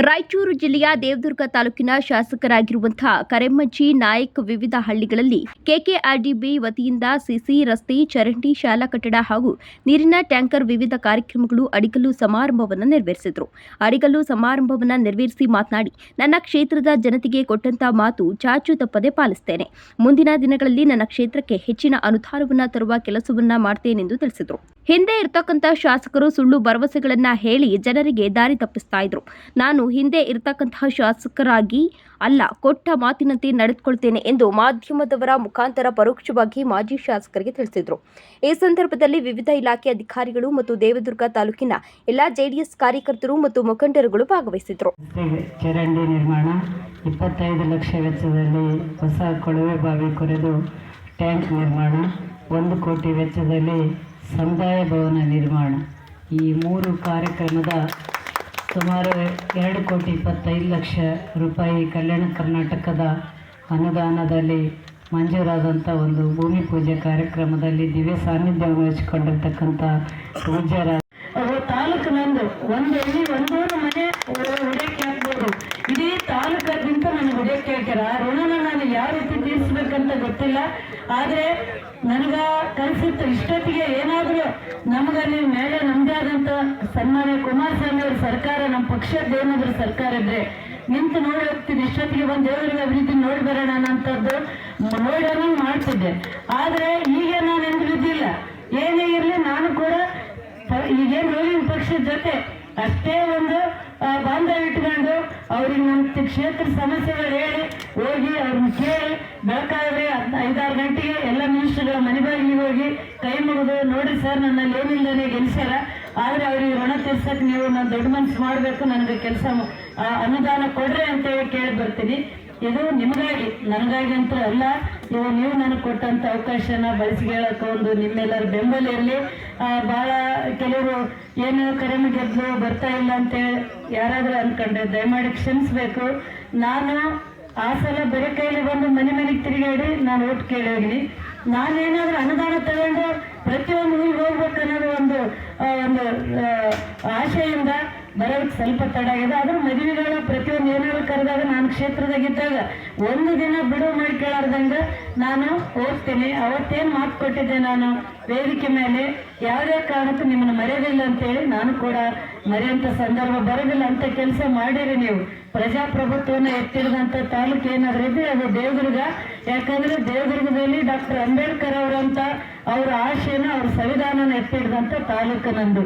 ರಾಯಚೂರು ಜಿಲ್ಲೆಯ ದೇವದುರ್ಗ ತಾಲೂಕಿನ ಶಾಸಕರಾಗಿರುವಂತಹ ಕರೆಮ್ಮಜ್ಜಿ ನಾಯಕ್ ವಿವಿಧ ಹಳ್ಳಿಗಳಲ್ಲಿ ಕೆಕೆಆರ್ಡಿಬಿ ವತಿಯಿಂದ ಸಿಸಿ ರಸ್ತೆ, ಚರಂಡಿ, ಶಾಲಾ ಕಟ್ಟಡ ಹಾಗೂ ನೀರಿನ ಟ್ಯಾಂಕರ್ ವಿವಿಧ ಕಾರ್ಯಕ್ರಮಗಳು ಅಡಿಗಲ್ಲು ಸಮಾರಂಭವನ್ನು ನೆರವೇರಿಸಿದರು. ಅಡಿಗಲ್ಲು ಸಮಾರಂಭವನ್ನು ನೆರವೇರಿಸಿ ಮಾತನಾಡಿ, ನನ್ನ ಕ್ಷೇತ್ರದ ಜನತೆಗೆ ಕೊಟ್ಟಂತ ಮಾತು ಚಾಚು ತಪ್ಪದೆ ಪಾಲಿಸುತ್ತೇನೆ. ಮುಂದಿನ ದಿನಗಳಲ್ಲಿ ನನ್ನ ಕ್ಷೇತ್ರಕ್ಕೆ ಹೆಚ್ಚಿನ ಅನುದಾನವನ್ನು ತರುವ ಕೆಲಸವನ್ನ ಮಾಡುತ್ತೇನೆಂದು ತಿಳಿಸಿದರು. ಹಿಂದೆ ಇರತಕ್ಕಂತ ಶಾಸಕರು ಸುಳ್ಳು ಭರವಸೆಗಳನ್ನ ಹೇಳಿ ಜನರಿಗೆ ದಾರಿ ತಪ್ಪಿಸ್ತಾ ಇದ್ರು. ನಾನು ಹಿಂದೆ ಇರತಕ್ಕಂತಹ ಶಾಸಕರಾಗಿ ಅಲ್ಲ, ಕೊಟ್ಟ ಮಾತಿನಂತೆ ನಡೆದುಕೊಳ್ತೇನೆ ಎಂದು ಮಾಧ್ಯಮದವರ ಮುಖಾಂತರ ಪರೋಕ್ಷವಾಗಿ ಮಾಜಿ ಶಾಸಕರಿಗೆ ತಿಳಿಸಿದರು. ಈ ಸಂದರ್ಭದಲ್ಲಿ ವಿವಿಧ ಇಲಾಖೆ ಅಧಿಕಾರಿಗಳು ಮತ್ತು ದೇವದುರ್ಗ ತಾಲೂಕಿನ ಎಲ್ಲಾ ಜೆಡಿಎಸ್ ಕಾರ್ಯಕರ್ತರು ಮತ್ತು ಮುಖಂಡರುಗಳು ಭಾಗವಹಿಸಿದರು. ಚರಂಡಿ ನಿರ್ಮಾಣ 25 ಲಕ್ಷ ವೆಚ್ಚದಲ್ಲಿ ಹೊಸ ಕೊಳವೆ ಬಾವಿ ಕೊರೆದು ಟ್ಯಾಂಕ್ ನಿರ್ಮಾಣ, 1 ಕೋಟಿ ವೆಚ್ಚದಲ್ಲಿ ಸಮುದಾಯ ಭವನ ನಿರ್ಮಾಣ, ಈ 3 ಕಾರ್ಯಕ್ರಮದ ಸುಮಾರು 2,25,00,000 ರೂಪಾಯಿ ಕಲ್ಯಾಣ ಕರ್ನಾಟಕದ ಅನುದಾನದಲ್ಲಿ ಮಂಜೂರಾದಂಥ ಒಂದು ಭೂಮಿ ಪೂಜೆ ಕಾರ್ಯಕ್ರಮದಲ್ಲಿ ದಿವ್ಯ ಸಾನ್ನಿಧ್ಯವನ್ನು ವಹಿಸಿಕೊಂಡಿರ್ತಕ್ಕಂಥ ಪೂಜ್ಯರ ತಾಲೂಕಿನಂದು ಒಂದು ಎಲ್ಲಿ ಒಂದೂರು ಮನೆ ಹುಡುಕಿ ಹಾಕ್ಬೋದು. ಇಡೀ ತಾಲೂಕಾದ್ಯಂತ ನನಗೆ ಹುಡುಕಿ ಹಾಕ್ಯಾರ. ಆ ಋಣನ ನಾನು ಯಾವ ರೀತಿ ತೀರಿಸ್ಬೇಕಂತ ಗೊತ್ತಿಲ್ಲ. ಆದರೆ ನನಗೆ ಕಲಿಸಿತ್ತು ಇಷ್ಟೊತ್ತಿಗೆ ಏನಾದರೂ ನಮಗಲ್ಲಿ ಮೇಲೆ ನಮ್ಮದೇ ಆದಂಥ ಸನ್ಮಾನ್ಯ ಕುಮಾರಸ್ವಾಮಿ ಅವ್ರ ಸರ್ಕಾರ, ನಮ್ಮ ಪಕ್ಷದ ಏನಾದರೂ ಸರ್ಕಾರ ಇದ್ರೆ ನಿಂತು ನೋಡಿ ಹೋಗ್ತಿದ್ದೆ. ಇಷ್ಟೊತ್ತಿಗೆ ಬಂದು ದೇವರಿಗೆ ಅಭಿವೃದ್ಧಿ ನೋಡಿ ಬರೋಣ ಅನ್ನೋಂಥದ್ದು ನೋಡೋಣ ಮಾಡ್ತಿದ್ದೆ. ಆದರೆ ಈಗ ನಾನು ಎಂದು ಬಿದ್ದಿಲ್ಲ. ಏನೇ ಇರಲಿ ನಾನು ಕೂಡ ಈಗೇನು ಹೋಗಿನ ಪಕ್ಷದ ಜೊತೆ ಅಷ್ಟೇ ಒಂದು ಬಾಂಧವ್ಯ ಇಟ್ಕೊಂಡು ಅವ್ರಿಗೆ ನಮ್ಮ ಕ್ಷೇತ್ರ ಸಮಸ್ಯೆಗಳು ಹೇಳಿ ಹೋಗಿ ಅವ್ರನ್ನ ಕೇಳಿ ಬೆಳಕಾದ್ರೆ 5-6 ಗಂಟೆಗೆ ಎಲ್ಲ ಮಿನಿಸ್ಟರ್ಗಳ ಮನೆ ಬಾಗಿಲಿಗೆ ಹೋಗಿ ಕೈ ಮುಗಿದು, ನೋಡಿ ಸರ್ ನನ್ನಲ್ಲಿ ಏನಿಲ್ಲದೇ ಗೆಲ್ಸ್ಯಾರ, ಆದರೆ ಅವ್ರಿಗೆ ಋಣ ತೀರ್ಸಕ್ಕೆ ನೀವು ನಾನು ದೊಡ್ಡ ಮನಸ್ಸು ಮಾಡಬೇಕು, ನನಗೆ ಕೆಲಸ ಅನುದಾನ ಕೊಡ್ರಿ ಅಂತೇಳಿ ಕೇಳಿ ಬರ್ತೀನಿ. ಇದು ನಿಮಗಾಗಿ, ನನಗಾಗಿ ಅಂತ ಅಲ್ಲ. ಇದು ನೀವು ನನಗೆ ಕೊಟ್ಟಂಥ ಅವಕಾಶನ ಬಳಸಿಕೊಳ್ಳೋಕೆ ಒಂದು ನಿಮ್ಮೆಲ್ಲರ ಬೆಂಬಲ ಇರಲಿ. ಭಾಳ ಕೆಲವರು ಏನು ಕರೆಮ ಗೆದ್ದು ಬರ್ತಾ ಇಲ್ಲ ಅಂತೇಳಿ ಯಾರಾದರೂ ಅಂದ್ಕೊಂಡ್ರೆ ದಯಮಾಡಿ ಕ್ಷಮಿಸಬೇಕು. ನಾನು ಆ ಸಲ ಬರೀ ಕೈಲಿ ಬಂದು ಮನೆಗೆ ತಿರುಗಾಡಿ ನಾನು ಓಟ್ ಕೇಳಿ ಹೋಗಿನಿ. ನಾನೇನಾದರೂ ಅನುದಾನ ತಗೊಂಡು ಪ್ರತಿಯೊಂದು ಊರಿಗೆ ಹೋಗ್ಬೇಕು ಅನ್ನೋದು ಒಂದು ಆಶೆಯಿಂದ ಬರೋದಕ್ಕೆ ಸ್ವಲ್ಪ ತಡ ಆಗಿದೆ. ಆದರೂ ಮದುವೆಗಳ ಪ್ರತಿಯೊಂದು ಏನಾದ್ರು ಕರೆದಾಗ ನಾನು ಕ್ಷೇತ್ರದಾಗಿದ್ದಾಗ ಒಂದು ದಿನ ಬಿಡುವು ಮಾಡಿ ಕೇಳಾರ್ದಂಗೆ ನಾನು ಹೋಗ್ತೀನಿ. ಅವತ್ತೇನು ಮಾತು ಕೊಟ್ಟಿದ್ದೆ ನಾನು ವೇದಿಕೆ ಮೇಲೆ, ಯಾವುದೇ ಕಾರಣಕ್ಕೂ ನಿಮ್ಮನ್ನು ಮರೆಯೋದಿಲ್ಲ ಅಂತೇಳಿ ನಾನು ಕೂಡ ಮರೆಯುವಂಥ ಸಂದರ್ಭ ಬರೋದಿಲ್ಲ. ಅಂತ ಕೆಲಸ ಮಾಡಿರಿ ನೀವು. ಪ್ರಜಾಪ್ರಭುತ್ವವನ್ನು ಎತ್ತಿಡಿದಂಥ ತಾಲೂಕು ಏನಾದರೂ ಇದ್ರೆ ಅದು ದೇವದುರ್ಗ. ಯಾಕಂದರೆ ದೇವದುರ್ಗದಲ್ಲಿ ಡಾಕ್ಟರ್ ಅಂಬೇಡ್ಕರ್ ಅವರಂತ ಅವರ ಆಶೆಯನ್ನು, ಅವ್ರ ಸಂವಿಧಾನನ ಎತ್ತಿಡಿದಂಥ ತಾಲೂಕು ನಂದು.